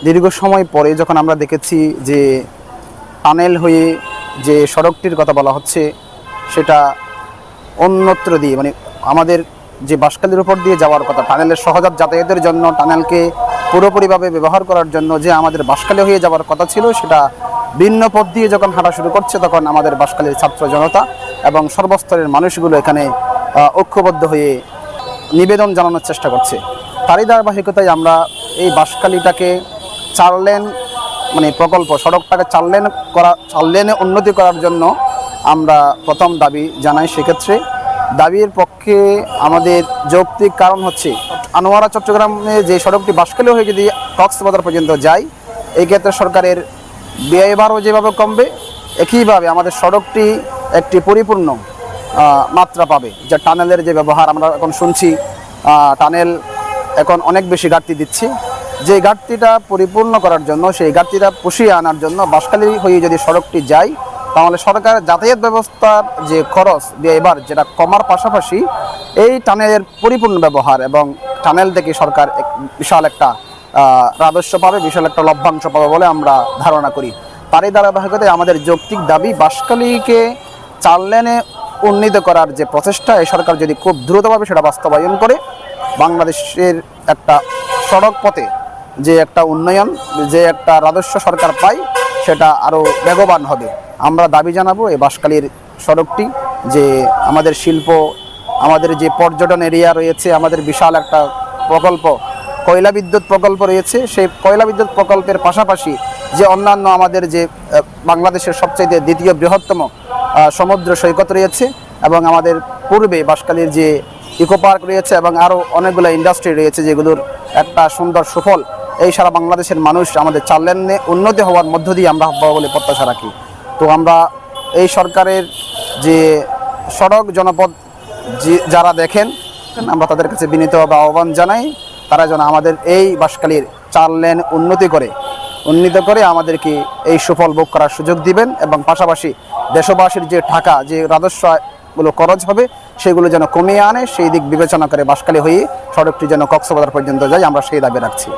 দীর্ঘ সময় পরে যখন আমরা দেখেছি যে টানেল হয়ে যে সড়কটির কথা বলা হচ্ছে সেটা অন্যত্র দিয়ে মানে আমাদের যে বাঁশখালীর উপর দিয়ে যাওয়ার কথা, টানেলের সহজাত যাতায়াতের জন্য, টানেলকে পুরোপুরিভাবে ব্যবহার করার জন্য যে আমাদের বাঁশখালী হয়ে যাওয়ার কথা ছিল, সেটা ভিন্ন পথ দিয়ে যখন হাঁটা শুরু করছে, তখন আমাদের বাঁশখালীর ছাত্র জনতা এবং সর্বস্তরের মানুষগুলো এখানে ঐক্যবদ্ধ হয়ে নিবেদন জানানোর চেষ্টা করছে। তারই ধারাবাহিকতায় আমরা এই বাঁশখালীটাকে 4 লেন মানে প্রকল্প, সড়কটাকে 4 লেনে উন্নতি করার জন্য আমরা প্রথম দাবি জানাই। সেক্ষেত্রে দাবির পক্ষে আমাদের যৌক্তিক কারণ হচ্ছে, আনোয়ারা চট্টগ্রামে যে সড়কটি বাঁশখালী হয়ে যদি কক্সবাজার পর্যন্ত যায়, এই ক্ষেত্রে সরকারের ব্যয়ভারও যেভাবে কমবে, একইভাবে আমাদের সড়কটি একটি পরিপূর্ণ মাত্রা পাবে। যা টানেলের যে ব্যবহার আমরা এখন শুনছি, টানেল এখন অনেক বেশি ঘাটতি দিচ্ছে, যে ঘাটতিটা পরিপূর্ণ করার জন্য, সেই ঘাটতিটা পুষিয়ে আনার জন্য বাঁশখালী হয়ে যদি সড়কটি যায়, তাহলে সরকার যাতায়াত ব্যবস্থার যে খরচ ব্যয়ভার যেটা কমার পাশাপাশি এই টানেলের পরিপূর্ণ ব্যবহার এবং টানেল থেকে সরকার বিশাল একটা রাজস্ব পাবে, বিশাল একটা লভ্যাংশ পাবে বলে আমরা ধারণা করি। তারই ধারাবাহিকতায় আমাদের যৌক্তিক দাবি, বাঁশখালীকে 4 লেনে উন্নীত করার যে প্রচেষ্টা, এই সরকার যদি খুব দ্রুতভাবে সেটা বাস্তবায়ন করে, বাংলাদেশের একটা সড়ক পথে যে একটা উন্নয়ন, যে একটা রাজস্ব সরকার পায়, সেটা আরও বেগবান হবে। আমরা দাবি জানাবো এই বাঁশখালীর সড়কটি, যে আমাদের শিল্প, আমাদের যে পর্যটন এরিয়া রয়েছে, আমাদের বিশাল একটা প্রকল্প কয়লা বিদ্যুৎ প্রকল্প রয়েছে, সেই কয়লা বিদ্যুৎ প্রকল্পের পাশাপাশি যে অন্যান্য আমাদের যে বাংলাদেশের সবচাইতে দ্বিতীয় বৃহত্তম সমুদ্র সৈকত রয়েছে, এবং আমাদের পূর্বে বাঁশখালীর যে ইকো পার্ক রয়েছে, এবং আরও অনেকগুলো ইন্ডাস্ট্রি রয়েছে, যেগুলোর একটা সুন্দর সুফল এই সারা বাংলাদেশের মানুষ আমাদের 4 লেনে উন্নতি হওয়ার মধ্য দিয়ে আমরা হব বলে প্রত্যাশা রাখি। তো আমরা এই সরকারের যে সড়ক জনপদ যারা দেখেন, আমরা তাদের কাছে বিনীতভাবে আহ্বান জানাই, তারা যেন আমাদের এই বাঁশখালীর 4 লেন উন্নীত করে আমাদেরকে এই সুফল ভোগ করার সুযোগ দিবেন, এবং পাশাপাশি দেশবাসীর যে টাকা, যে রাজস্বগুলো খরচ হবে, সেগুলো যেন কমিয়ে আনে, সেই দিক বিবেচনা করে বাঁশখালী হয়ে সড়কটি যেন কক্সবাজার পর্যন্ত যায়, আমরা সেই দাবি রাখছি।